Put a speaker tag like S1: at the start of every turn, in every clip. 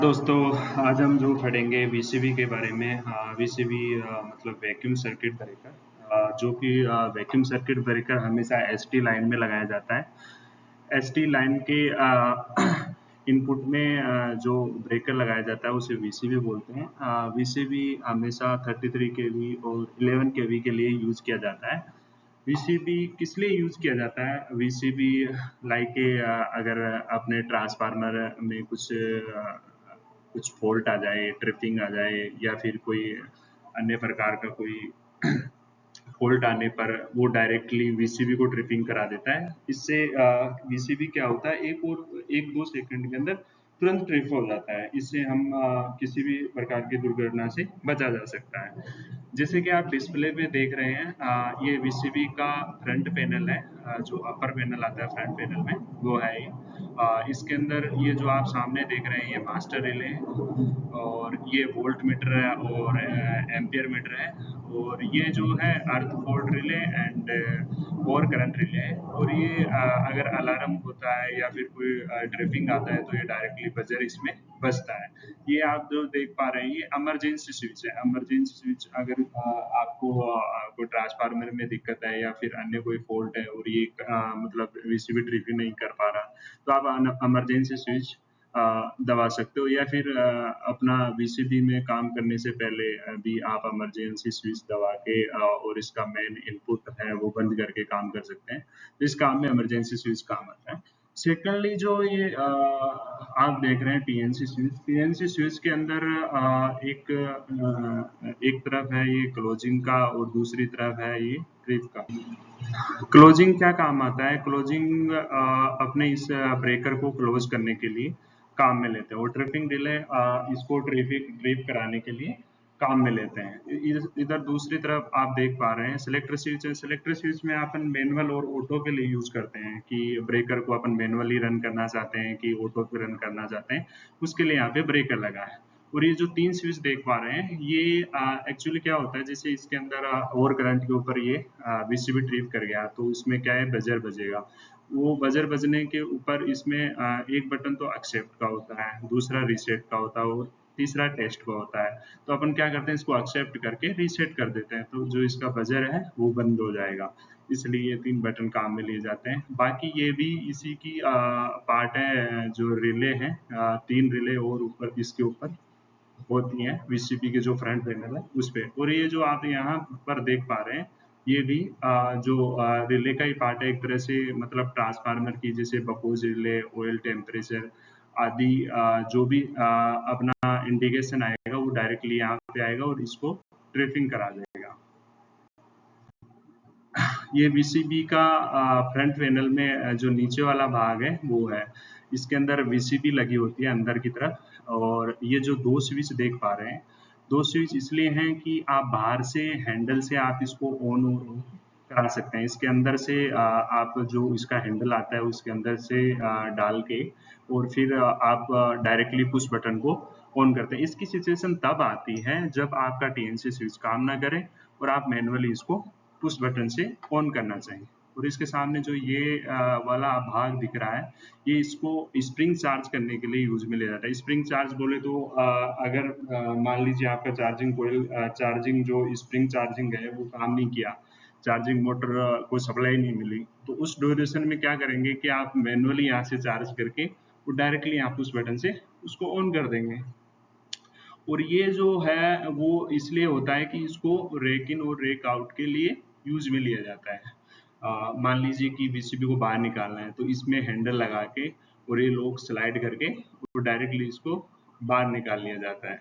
S1: दोस्तों, आज हम जो पढ़ेंगे वीसीबी के बारे में। वीसीबी मतलब वैक्यूम सर्किट ब्रेकर, जो कि वैक्यूम सर्किट ब्रेकर हमेशा एसटी लाइन में लगाया जाता है। एसटी लाइन के इनपुट में जो ब्रेकर लगाया जाता है उसे वीसीबी बोलते हैं। वीसीबी हमेशा 33 केवी और 11 केवी के लिए यूज किया जाता है। वीसीबी किस लिए यूज किया जाता है? वीसीबी लाइक अगर अपने ट्रांसफार्मर में कुछ फॉल्ट आ जाए, ट्रिपिंग आ जाए या फिर कोई अन्य प्रकार का कोई फॉल्ट आने पर वो डायरेक्टली वीसीबी को ट्रिपिंग करा देता है। इससे वीसीबी क्या होता है, एक दो सेकंड के अंदर तुरंत ट्रिप हो जाता है। इससे हम किसी भी प्रकार की दुर्घटना से बचा जा सकता है। जैसे कि आप डिस्प्ले पे देख रहे हैं, ये वीसीबी का फ्रंट पैनल है। जो अपर पैनल आता है फ्रंट पैनल में, वो है ये। इसके अंदर ये जो आप सामने देख रहे हैं, ये मास्टर रिले है और ये वोल्ट मीटर है और एम्पियर मीटर है। और ये जो है अर्थ fault relay and core current relay है। और ये अगर अलार्म होता है या फिर कोई ट्रिपिंग आता है तो ये डायरेक्टली बजर इसमें बजता है। ये आप जो देख पा रहे हैं, ये इमरजेंसी स्विच है। इमरजेंसी स्विच अगर आपको कोई ट्रांसफार्मर में दिक्कत है या फिर अन्य कोई फॉल्ट है और ये मतलब वीसीबी ट्रिपिंग नहीं कर पा रहा, तो आप इमरजेंसी स्विच दबा सकते हो या फिर अपना वीसीबी में काम करने से पहले भी आप इमरजेंसी स्विच दबा के और इसका मेन इनपुट है वो बंद करके काम कर सकते हैं। तो इस काम में इमरजेंसी स्विच काम आता है। सेकेंडली जो ये आप देख रहे हैं टीएनसी स्विच के अंदर एक तरफ है ये क्लोजिंग का और दूसरी तरफ है ये ट्रिप का। क्लोजिंग क्या काम आता है? क्लोजिंग अपने इस ब्रेकर को क्लोज करने के लिए काम में लेते हैं और ट्रिपिंग डिले इसको ट्रिप कराने के लिए काम में लेते हैं। इधर दूसरी तरफ आप देख पा रहे हैं सिलेक्टर स्विच है। सिलेक्टर स्विच में अपन मैनुअल और ऑटो के लिए यूज करते हैं कि ब्रेकर को अपन मैनुअली रन करना चाहते हैं कि ऑटो पे रन करना चाहते हैं, उसके लिए यहाँ पे ब्रेकर लगा है। और ये जो 3 स्विच देख पा रहे हैं, ये एक्चुअली क्या होता है, जैसे इसके अंदर ओवर करंट के ऊपर ये वीसीबी ट्रिप कर गया तो इसमें क्या है, बजर बजेगा। वो बजर बजने के ऊपर इसमें एक बटन तो एक्सेप्ट का होता है, दूसरा रीसेट का होता है और तीसरा टेस्ट का होता है। तो अपन क्या करते हैं, इसको एक्सेप्ट करके रीसेट कर देते हैं तो जो इसका बजर है वो बंद हो जाएगा। इसलिए ये 3 बटन काम में लिए जाते हैं। बाकी ये भी इसी की पार्ट है। जो रिले हैं, 3 रिले और ऊपर इसके ऊपर होती हैं वीसीपी के जो फ्रंट पैनल है उस पे। और ये जो आप यहाँ पर देख पा रहे हैं, ये भी जो रिले का ही पार्ट है एक तरह से। मतलब ट्रांसफार्मर की जैसे बकोज रिले, ऑयल टेम्परेचर आदि जो भी अपना इंडिकेशन आएगा वो डायरेक्टली यहाँ पे आएगा और इसको ट्रिपिंग करा देगा। ये वीसीबी का फ्रंट पैनल में जो नीचे वाला भाग है वो है। इसके अंदर वीसीबी लगी होती है अंदर की तरफ। और ये जो 2 स्विच देख पा रहे हैं, 2 स्विच इसलिए हैं कि आप बाहर से हैंडल से आप इसको ऑन और ऑफ करा सकते हैं। इसके अंदर से आप जो इसका हैंडल आता है उसके अंदर से डाल के और फिर आप डायरेक्टली पुश बटन को ऑन करते हैं। इसकी सिचुएशन तब आती है जब आपका टीएनसी स्विच काम ना करे और आप मैनुअली इसको पुश बटन से ऑन करना चाहिए। और इसके सामने जो ये वाला भाग दिख रहा है, ये इसको स्प्रिंग चार्ज करने के लिए यूज में लिया जाता है। स्प्रिंग चार्ज बोले तो अगर मान लीजिए आपका चार्जिंग कोयल चार्जिंग जो स्प्रिंग चार्जिंग है वो काम नहीं किया, चार्जिंग मोटर को सप्लाई नहीं मिली, तो उस ड्यूरेशन में क्या करेंगे कि आप मैनुअली यहाँ से चार्ज करके वो डायरेक्टली आप उस बटन से उसको ऑन कर देंगे। और ये जो है वो इसलिए होता है कि इसको रेक इन और रेक आउट के लिए यूज में लिया जाता है। मान लीजिए कि वीसीबी को बाहर निकालना है तो इसमें हैंडल लगा के और ये लोग स्लाइड करके और डायरेक्टली इसको बाहर निकाल लिया जाता है।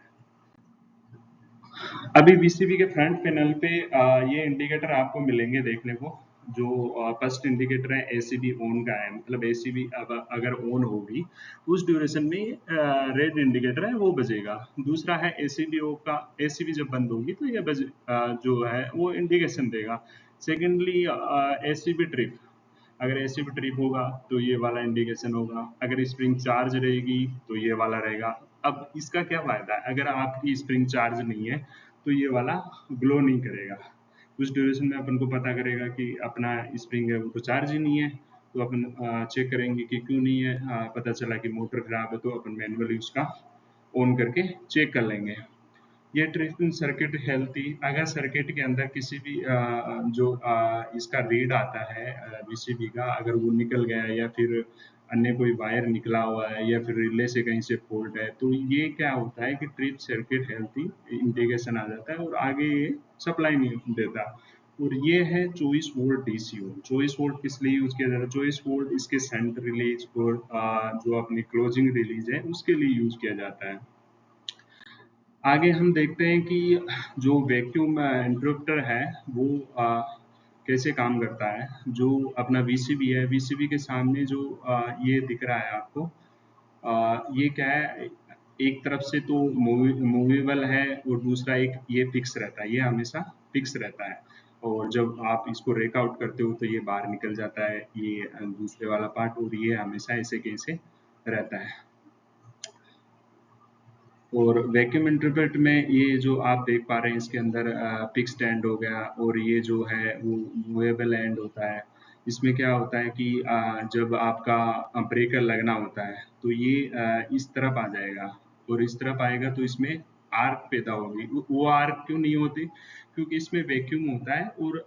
S1: अभी वीसीबी के फ्रंट पैनल पे ये इंडिकेटर आपको मिलेंगे देखने को। जो फर्स्ट इंडिकेटर है एसीबी ऑन का है, मतलब एसीबी अगर ऑन होगी तो उस ड्यूरेशन में रेड इंडिकेटर है वो बजेगा। दूसरा है एसीबी ऑफ का, एसीबी जब बंद होगी तो ये जो है वो इंडिकेशन देगा। सेकेंडली एसीबी ट्रिप, अगर एसीबी ट्रिप होगा तो ये वाला इंडिकेशन होगा। अगर स्प्रिंग चार्ज रहेगी तो ये वाला रहेगा। अब इसका क्या फायदा है, अगर आपकी स्प्रिंग चार्ज नहीं है तो ये वाला ग्लो नहीं करेगा। उस ड्यूरेशन में अपन को पता करेगा कि अपना स्प्रिंग है वो तो चार्ज ही नहीं है। तो अपन चेक करेंगे कि क्यों नहीं है। पता चला कि मोटर खराब है तो अपन मैनुअली उसका ऑन करके चेक कर लेंगे। ये ट्रिपिंग सर्किट हेल्थी, अगर सर्किट के अंदर किसी भी जो इसका रीड आता है वीसीबी का, अगर वो निकल गया या फिर अन्य कोई वायर निकला हुआ है या फिर रिले से कहीं से फॉल्ट है, तो ये क्या होता है कि ट्रिप सर्किट हेल्थी इंडिकेशन आ जाता है और आगे ये सप्लाई नहीं देता। और ये है 24 वोल्ट डीसीओ। 24 वोल्ट किस लिए यूज किया जाता है? 24 वोल्ट इसके सेंट रिलीज और जो अपनी क्लोजिंग रिलीज है उसके लिए यूज किया जाता है। आगे हम देखते हैं कि जो वैक्यूम इंटरप्टर है वो कैसे काम करता है। जो अपना वीसीबी है, वीसीबी के सामने जो ये दिख रहा है आपको, ये क्या है, एक तरफ से तो मूवेबल है और दूसरा एक ये फिक्स रहता है, ये हमेशा फिक्स रहता है। और जब आप इसको रेक आउट करते हो तो ये बाहर निकल जाता है, ये दूसरे वाला पार्ट, और ये हमेशा ऐसे कैसे रहता है। और वैक्यूम इंटरप्रेट में ये जो आप देख पा रहे हैं, इसके अंदर फिक्स्ड एंड हो गया और ये जो है वो मूवेबल एंड होता है। इसमें क्या होता है कि जब आपका ब्रेकर लगना होता है तो ये इस तरफ आ जाएगा, और इस तरफ आएगा तो इसमें आर्क पैदा होगी। वो आर्क क्यों नहीं होती? क्योंकि इसमें वैक्यूम होता है और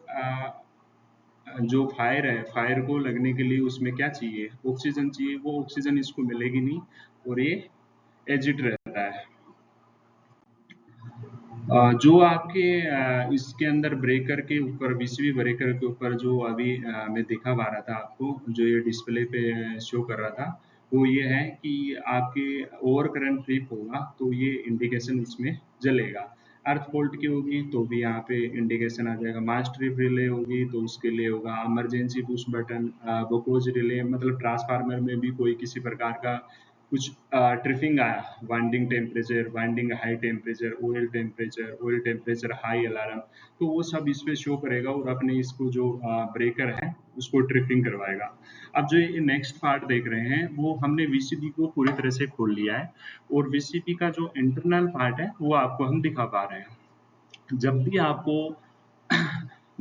S1: जो फायर है, फायर को लगने के लिए उसमें क्या चाहिए? ऑक्सीजन चाहिए। वो ऑक्सीजन इसको मिलेगी नहीं और ये एजिड रहता है। जो आपके इसके अंदर ब्रेकर के ऊपर, वीसीबी ब्रेकर के ऊपर जो अभी मैं दिखा पा रहा था आपको, जो ये डिस्प्ले पे शो कर रहा था, वो ये है कि आपके ओवर करंट ट्रिप होगा तो ये इंडिकेशन उसमें जलेगा। अर्थ फॉल्ट की होगी तो भी यहाँ पे इंडिकेशन आ जाएगा। मास ट्रिप रिले होगी तो उसके लिए होगा इमरजेंसी पुश बटन। बकोज रिले मतलब ट्रांसफार्मर में भी कोई किसी प्रकार का कुछ ट्रिपिंग आया, winding high temperature, oil temperature high alarm, तो वो सब इस पे शो करेगा और अपने इसको जो ब्रेकर है उसको ट्रिपिंग करवाएगा। अब जो ये नेक्स्ट पार्ट देख रहे हैं वो हमने वीसीबी को पूरी तरह से खोल लिया है, और वीसीबी का जो इंटरनल पार्ट है वो आपको हम दिखा पा रहे हैं। जब भी आपको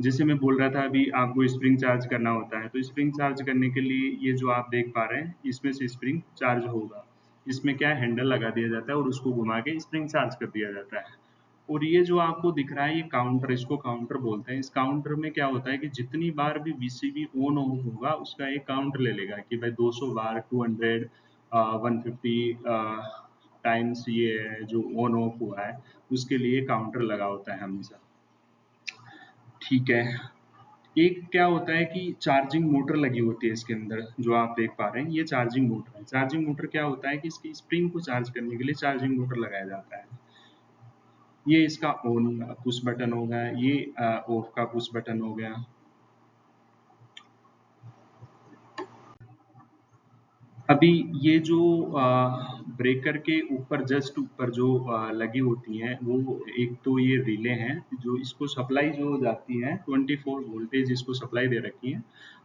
S1: जैसे मैं बोल रहा था अभी, आपको स्प्रिंग चार्ज करना होता है, तो स्प्रिंग चार्ज करने के लिए ये जो आप देख पा रहे हैं इसमें से स्प्रिंग चार्ज होगा। इसमें क्या है, हैंडल लगा दिया जाता है और उसको घुमा के स्प्रिंग चार्ज कर दिया जाता है। और ये जो आपको दिख रहा है ये काउंटर, इसको काउंटर बोलते हैं। इस काउंटर में क्या होता है कि जितनी बार भी वीसीबी ऑन ऑफ होगा उसका एक काउंटर ले लेगा कि भाई 200 बार, 200, 150 टाइम्स ये जो ऑन ऑफ हुआ है उसके लिए काउंटर लगा होता है हमेशा। ठीक है। एक क्या होता है कि चार्जिंग मोटर लगी होती है इसके अंदर, जो आप देख पा रहे हैं ये चार्जिंग मोटर है। चार्जिंग मोटर क्या होता है कि इसकी स्प्रिंग को चार्ज करने के लिए चार्जिंग मोटर लगाया जाता है। ये इसका ऑन पुश बटन हो गया, ये ऑफ का पुश बटन हो गया। अभी ये जो ब्रेकर के ऊपर, जस्ट ऊपर जो लगी होती हैं, वो एक तो ये रिले हैं जो इसको सप्लाई जो जाती है 24 वोल्टेज इसको सप्लाई दे रखी है।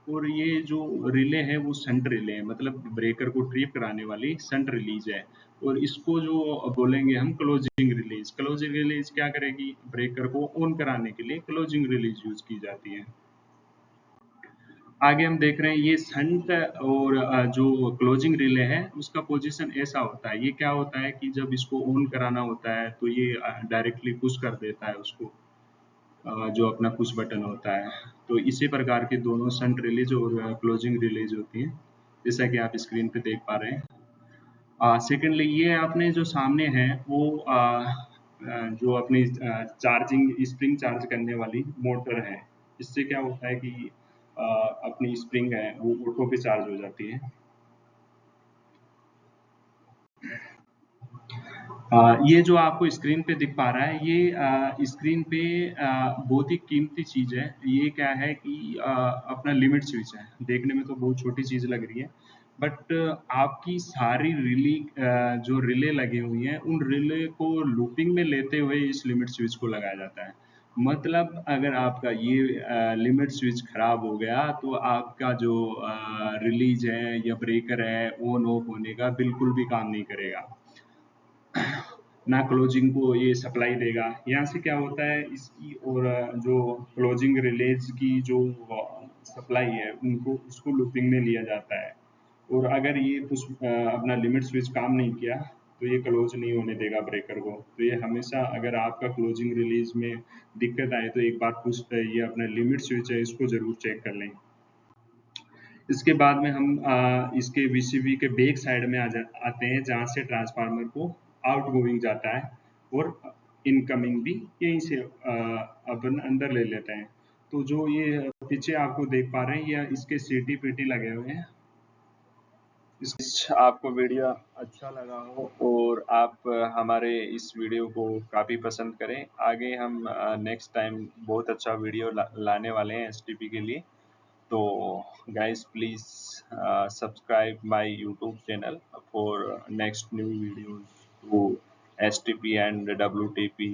S1: और ये जो रिले है वो शंट रिले है, मतलब ब्रेकर को ट्रिप कराने वाली शंट रिलीज है। और इसको जो बोलेंगे हम क्लोजिंग रिलीज। क्लोजिंग रिलीज क्या करेगी? ब्रेकर को ऑन कराने के लिए क्लोजिंग रिलीज यूज की जाती है। आगे हम देख रहे हैं ये शंट और जो क्लोजिंग रिले है उसका पोजीशन ऐसा होता है। ये क्या होता है कि जब इसको ऑन कराना होता है तो ये डायरेक्टली पुश कर देता है उसको, जो अपना पुश बटन होता है। तो इसी प्रकार के दोनों शंट रिलीज और क्लोजिंग रिलीज होती हैं, जैसा कि आप स्क्रीन पे देख पा रहे हैं। सेकेंडली ये आपने जो सामने है वो जो अपनी चार्जिंग स्प्रिंग चार्ज करने वाली मोटर है। इससे क्या होता है कि अपनी स्प्रिंग है वो ऑटो पे चार्ज हो जाती है। ये जो आपको स्क्रीन पे दिख पा रहा है ये स्क्रीन पे बहुत ही कीमती चीज़ है। ये क्या है कि अपना लिमिट स्विच है। देखने में तो बहुत छोटी चीज़ लग रही है, बट आपकी सारी जो रिले लगी हुई हैं उन रिले को लूपिंग में लेते हुए इस लिमिट स्विच को लगाया जाता है। मतलब अगर आपका ये लिमिट स्विच खराब हो गया तो आपका जो रिलीज है या ब्रेकर है ऑन ऑफ होने का बिल्कुल भी काम नहीं करेगा, ना क्लोजिंग को ये सप्लाई देगा। यहाँ से क्या होता है इसकी, और जो क्लोजिंग रिलेज की जो सप्लाई है उनको उसको लूपिंग में लिया जाता है। और अगर ये कुछ अपना लिमिट स्विच काम नहीं किया तो ये क्लोज नहीं होने देगा ब्रेकर को। तो ये हमेशा अगर आपका क्लोजिंग रिलीज में दिक्कत आए तो एक बार पुश ये अपना लिमिट स्विच है इसको जरूर चेक कर लें। इसके बाद में हम इसके वीसीबी के बैक साइड में आते हैं जहाँ से ट्रांसफार्मर को आउट गोइंग जाता है और इनकमिंग भी यहीं से अपन अंदर ले लेते हैं। तो जो ये पीछे आपको देख पा रहे हैं या इसके सीटी पीटी लगे हुए हैं। इस आपको वीडियो अच्छा लगा हो और आप हमारे इस वीडियो को काफ़ी पसंद करें। आगे हम नेक्स्ट टाइम बहुत अच्छा वीडियो लाने वाले हैं एसटीपी के लिए। तो guys, please subscribe my YouTube channel for next new videos to STP and WTP.